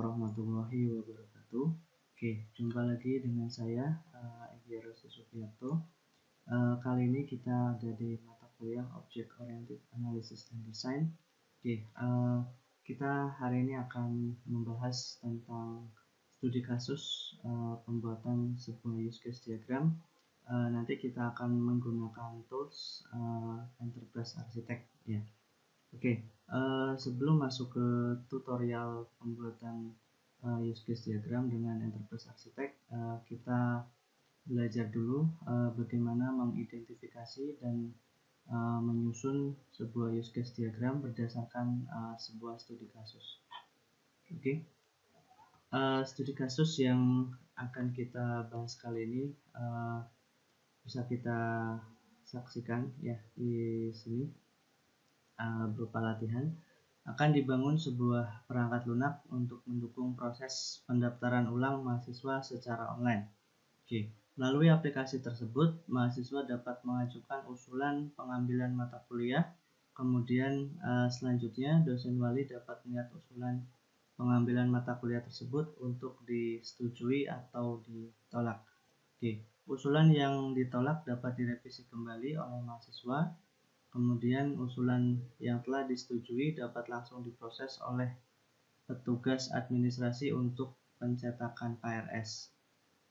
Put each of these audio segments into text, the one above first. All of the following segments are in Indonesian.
warahmatullahi wabarakatuh. Oke, jumpa lagi dengan saya Egy Supriyanto. Kali ini kita ada di mata kuliah Object Oriented Analysis and Design. Oke, kita hari ini akan membahas tentang studi kasus pembuatan sebuah use case diagram. Nanti kita akan menggunakan tools Enterprise Architect ya. Oke, sebelum masuk ke tutorial pembuatan use case diagram dengan Enterprise Architect, kita belajar dulu bagaimana mengidentifikasi dan menyusun sebuah use case diagram berdasarkan sebuah studi kasus. Oke, studi kasus yang akan kita bahas kali ini bisa kita saksikan ya di sini. Berupa latihan, akan dibangun sebuah perangkat lunak untuk mendukung proses pendaftaran ulang mahasiswa secara online. Oke, melalui aplikasi tersebut, mahasiswa dapat mengajukan usulan pengambilan mata kuliah, kemudian selanjutnya dosen wali dapat melihat usulan pengambilan mata kuliah tersebut untuk disetujui atau ditolak. Oke, usulan yang ditolak dapat direvisi kembali oleh mahasiswa. Kemudian usulan yang telah disetujui dapat langsung diproses oleh petugas administrasi untuk pencetakan KRS.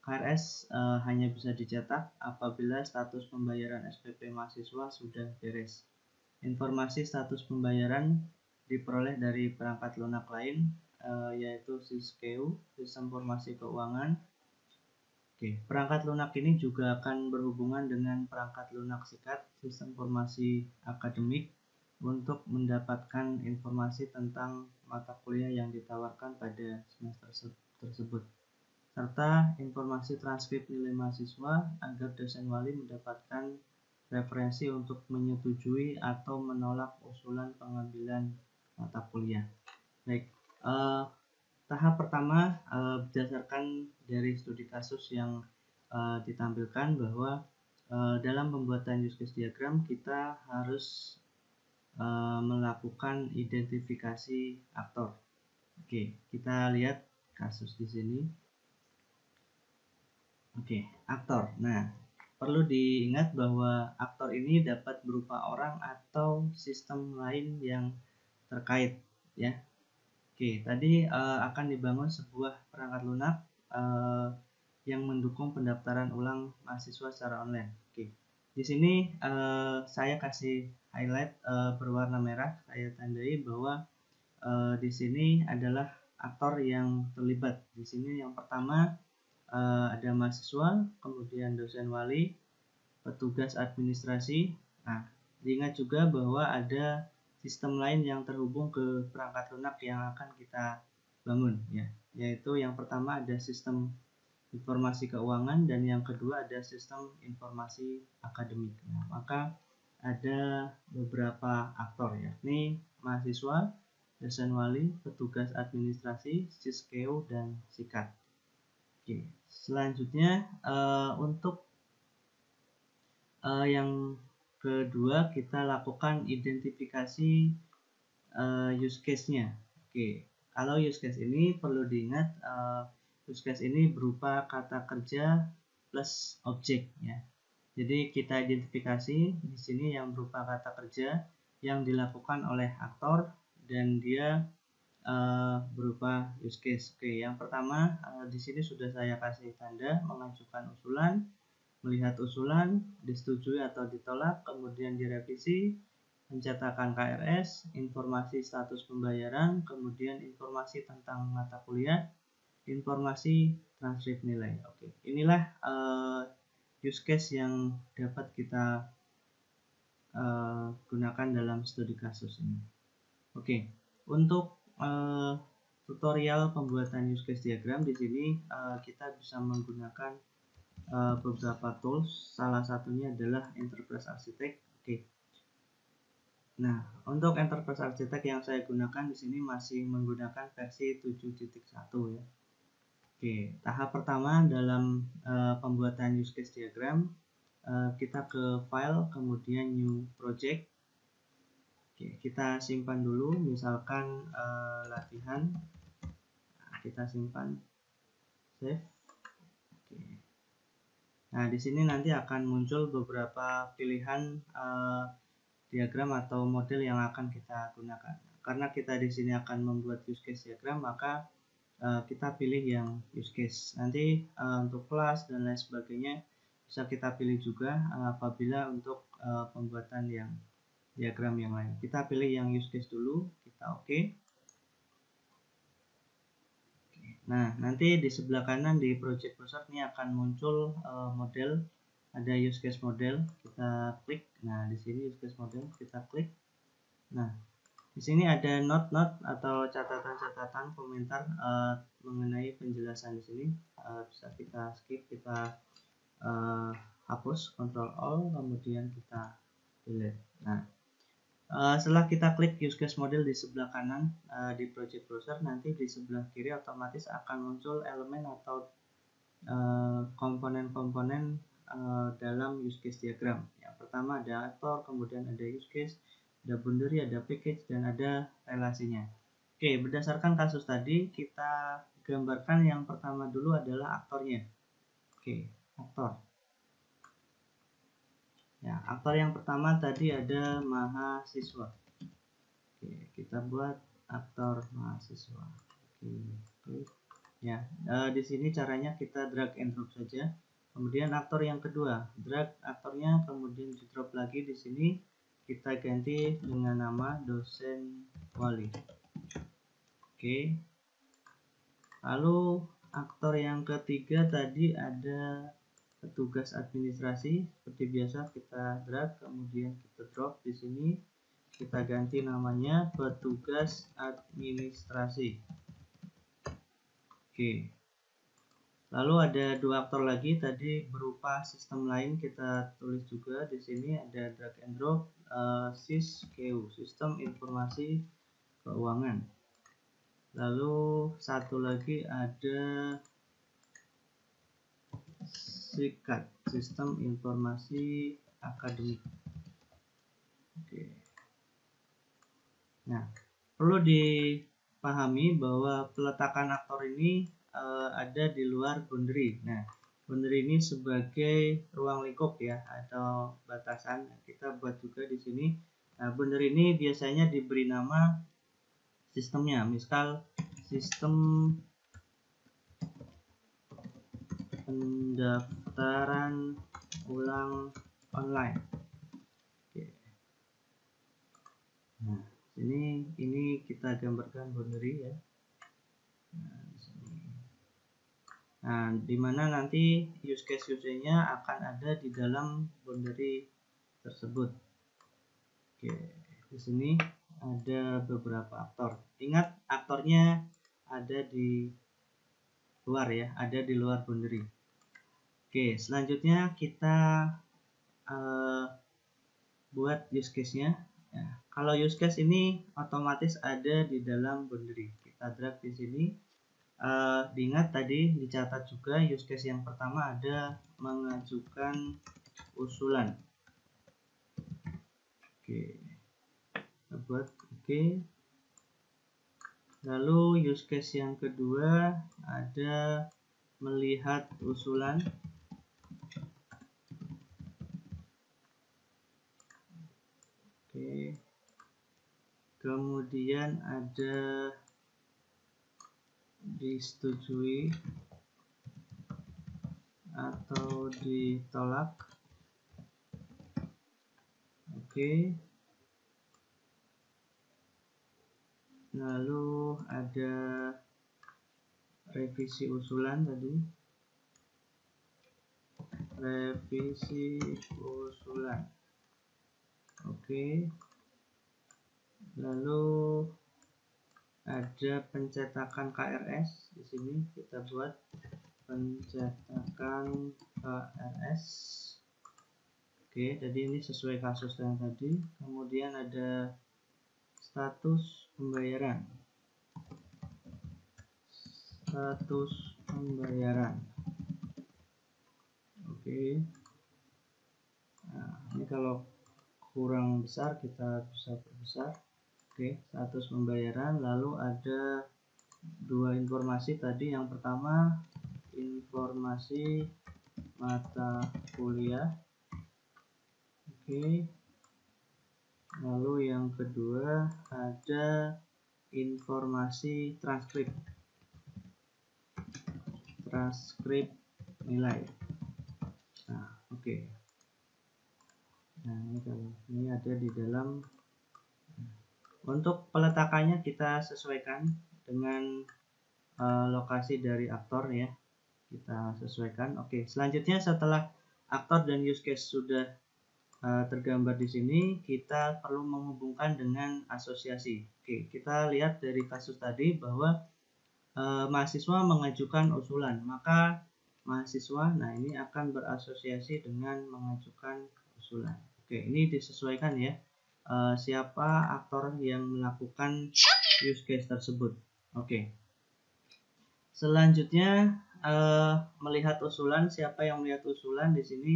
KRS hanya bisa dicetak apabila status pembayaran SPP mahasiswa sudah beres. Informasi status pembayaran diperoleh dari perangkat lunak lain yaitu SISKEU, Sistem Informasi Keuangan. Oke, perangkat lunak ini juga akan berhubungan dengan perangkat lunak SIKAD, Sistem Informasi Akademik, untuk mendapatkan informasi tentang mata kuliah yang ditawarkan pada semester tersebut, serta informasi transkrip nilai mahasiswa agar dosen wali mendapatkan referensi untuk menyetujui atau menolak usulan pengambilan mata kuliah. Baik, tahap pertama berdasarkan dari studi kasus yang ditampilkan bahwa dalam pembuatan use case diagram kita harus melakukan identifikasi aktor. Oke, kita lihat kasus di sini. Oke, aktor. Nah, perlu diingat bahwa aktor ini dapat berupa orang atau sistem lain yang terkait ya. Oke, tadi akan dibangun sebuah perangkat lunak yang mendukung pendaftaran ulang mahasiswa secara online. Oke, di sini saya kasih highlight berwarna merah. Saya tandai bahwa di sini adalah aktor yang terlibat. Di sini yang pertama ada mahasiswa, kemudian dosen wali, petugas administrasi. Nah, diingat juga bahwa ada sistem lain yang terhubung ke perangkat lunak yang akan kita bangun ya, yaitu yang pertama ada sistem informasi keuangan dan yang kedua ada sistem informasi akademik. Nah, maka ada beberapa aktor ya, ini mahasiswa, dosen wali, petugas administrasi, SISKEU dan SIKAD. Oke, selanjutnya untuk yang kedua kita lakukan identifikasi use case-nya. Oke, kalau use case ini perlu diingat use case ini berupa kata kerja plus objek ya. Jadi kita identifikasi di sini yang berupa kata kerja yang dilakukan oleh aktor dan dia berupa use case. Oke, yang pertama di sini sudah saya kasih tanda mengajukan usulan, melihat usulan, disetujui atau ditolak, kemudian direvisi, pencetakan KRS, informasi status pembayaran, kemudian informasi tentang mata kuliah, informasi transkrip nilai. Oke, inilah use case yang dapat kita gunakan dalam studi kasus ini. Oke, untuk tutorial pembuatan use case diagram di sini kita bisa menggunakan beberapa tools, salah satunya adalah Enterprise Architect. Oke. Nah, untuk Enterprise Architect yang saya gunakan di sini masih menggunakan versi 7.1 ya. Oke, tahap pertama dalam pembuatan use case diagram, kita ke file, kemudian new project. Oke, kita simpan dulu, misalkan latihan. Nah, kita simpan, save. Oke. Nah, di sini nanti akan muncul beberapa pilihan diagram atau model yang akan kita gunakan. Karena kita di sini akan membuat use case diagram, maka kita pilih yang use case. Nanti untuk kelas dan lain sebagainya bisa kita pilih juga apabila untuk pembuatan yang diagram yang lain. Kita pilih yang use case dulu, kita oke. Nah, nanti di sebelah kanan di project browser ini akan muncul model, ada use case model, kita klik. Nah, di sini use case model kita klik. Nah, di sini ada note-note atau catatan-catatan komentar mengenai penjelasan di sini. Bisa kita skip, kita hapus, Ctrl Alt, kemudian kita delete. Nah, setelah kita klik use case model di sebelah kanan di project browser, nanti di sebelah kiri otomatis akan muncul elemen atau komponen-komponen dalam use case diagram. Yang pertama ada aktor, kemudian ada use case, ada boundary, ada package, dan ada relasinya. Oke, berdasarkan kasus tadi kita gambarkan yang pertama dulu adalah aktornya. Oke, aktor. Ya, aktor yang pertama tadi ada mahasiswa. Oke, kita buat aktor mahasiswa. Oke. Ya, di sini caranya kita drag and drop saja. Kemudian aktor yang kedua, drag aktornya, kemudian di drop lagi di sini kita ganti dengan nama dosen wali. Oke. Lalu aktor yang ketiga tadi ada petugas administrasi. Seperti biasa kita drag, kemudian kita drop di sini. Kita ganti namanya petugas administrasi. Oke. Lalu ada dua aktor lagi tadi berupa sistem lain, kita tulis juga di sini ada drag and drop SIS-KEU, sistem informasi keuangan. Lalu satu lagi ada SIKAD, sistem informasi akademik. Oke. Nah, perlu dipahami bahwa peletakan aktor ini ada di luar boundary. Nah, boundary ini sebagai ruang lingkup ya atau batasan. Kita buat juga di sini. Nah, boundary ini biasanya diberi nama sistemnya. Misal sistem pendaftaran ulang online. Oke. Nah, ini kita gambarkan boundary ya. Nah, dimana nanti use case-nya akan ada di dalam boundary tersebut. Oke, di sini ada beberapa aktor. Ingat, aktornya ada di luar ya, ada di luar boundary. Oke, selanjutnya kita buat use case-nya. Ya, kalau use case ini otomatis ada di dalam boundary. Kita drag di sini. Diingat tadi dicatat juga use case yang pertama ada mengajukan usulan. Oke, kita buat oke. Lalu use case yang kedua ada melihat usulan. Oke. Kemudian ada disetujui atau ditolak. Oke. Lalu ada revisi usulan tadi. Revisi usulan. Oke. Lalu ada pencetakan KRS. Di sini kita buat pencetakan KRS. Oke, jadi ini sesuai kasus yang tadi. Kemudian ada status pembayaran. Status pembayaran. Oke. Nah, ini kalau kurang besar kita bisa perbesar. Oke, status pembayaran. Lalu ada dua informasi tadi. Yang pertama informasi mata kuliah, oke. Lalu yang kedua ada informasi transkrip nilai. Nah, oke. Nah, ini ada di dalam. Untuk peletakannya kita sesuaikan dengan lokasi dari aktor ya. Kita sesuaikan. Oke, selanjutnya setelah aktor dan use case sudah tergambar di sini, kita perlu menghubungkan dengan asosiasi. Oke, kita lihat dari kasus tadi bahwa mahasiswa mengajukan usulan, maka mahasiswa, nah ini akan berasosiasi dengan mengajukan usulan. Oke, ini disesuaikan ya, siapa aktor yang melakukan use case tersebut. Oke, selanjutnya melihat usulan, siapa yang melihat usulan di sini.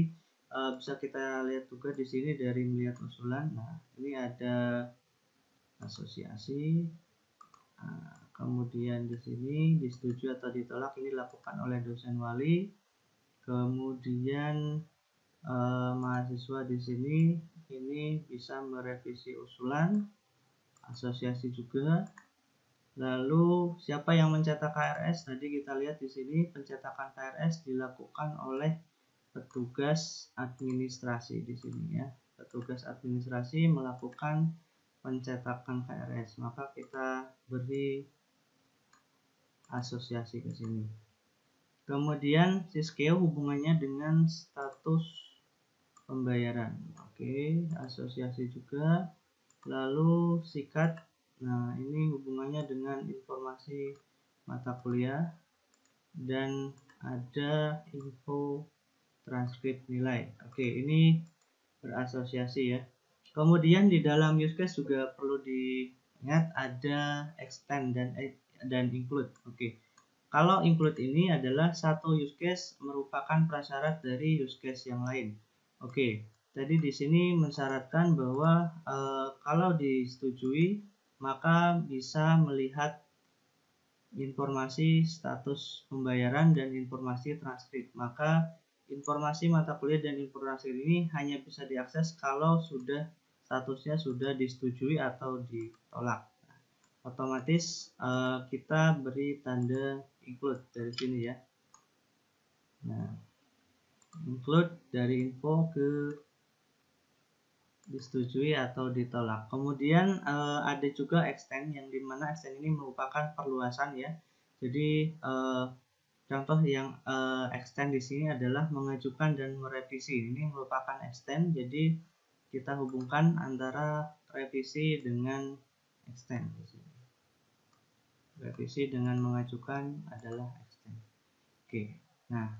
Bisa kita lihat juga di sini dari melihat usulan. Nah, ini ada asosiasi. Kemudian di sini disetujui atau ditolak, ini dilakukan oleh dosen wali. Kemudian mahasiswa di sini ini bisa merevisi usulan, asosiasi juga. Lalu siapa yang mencetak KRS? Tadi kita lihat di sini pencetakan KRS dilakukan oleh petugas administrasi di sini ya. Petugas administrasi melakukan pencetakan KRS, maka kita beri asosiasi ke sini. Kemudian Siskeo hubungannya dengan status pembayaran. Oke, asosiasi juga. Lalu sikat. Nah, ini hubungannya dengan informasi mata kuliah dan ada info transkrip nilai. Oke, ini berasosiasi ya. Kemudian di dalam use case juga perlu diingat ada extend dan include. Oke. Kalau include ini adalah satu use case merupakan prasyarat dari use case yang lain. Oke. Tadi di sini mensyaratkan bahwa kalau disetujui maka bisa melihat informasi status pembayaran dan informasi transkrip. Maka informasi mata kuliah dan informasi ini hanya bisa diakses kalau sudah statusnya sudah disetujui atau ditolak. Nah, otomatis kita beri tanda include dari sini ya. Nah, include dari info ke disetujui atau ditolak. Kemudian ada juga extend, yang dimana extend ini merupakan perluasan ya. Jadi contoh yang extend di sini adalah mengajukan dan merevisi. Ini merupakan extend, jadi kita hubungkan antara revisi dengan extend di sini. Revisi dengan mengajukan adalah extend. Oke. Nah,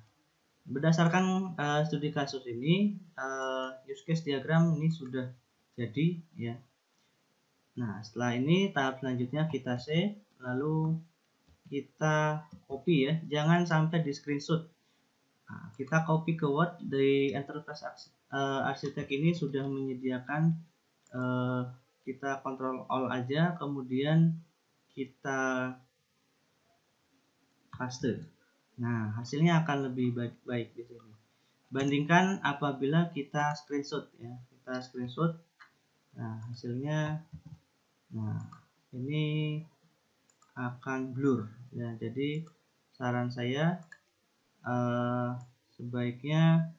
berdasarkan studi kasus ini, use case diagram ini sudah jadi ya. Nah, setelah ini tahap selanjutnya kita save, lalu kita copy ya, jangan sampai di screenshot. Nah, kita copy ke Word. Di Enterprise Architect ini sudah menyediakan, kita Ctrl Alt aja, kemudian kita paste. Nah, hasilnya akan lebih baik di sini. Bandingkan apabila kita screenshot ya, kita screenshot. Nah, hasilnya, nah ini akan blur ya. Jadi saran saya sebaiknya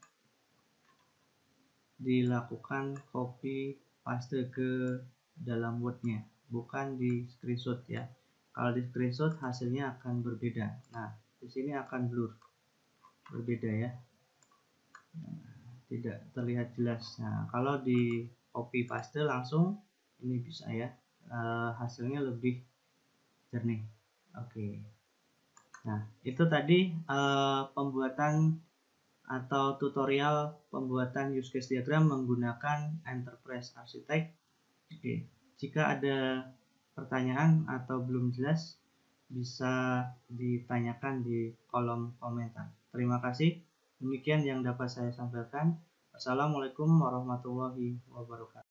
dilakukan copy paste ke dalam Word-nya, bukan di screenshot ya. Kalau di screenshot hasilnya akan berbeda. Nah, di sini akan blur, berbeda ya. Nah, tidak terlihat jelas. Nah, kalau di copy paste langsung ini bisa ya, hasilnya lebih jernih. Oke. Nah, itu tadi pembuatan atau tutorial pembuatan use case diagram menggunakan Enterprise Architect. Oke. Jika ada pertanyaan atau belum jelas, bisa ditanyakan di kolom komentar. Terima kasih. Demikian yang dapat saya sampaikan. Assalamualaikum warahmatullahi wabarakatuh.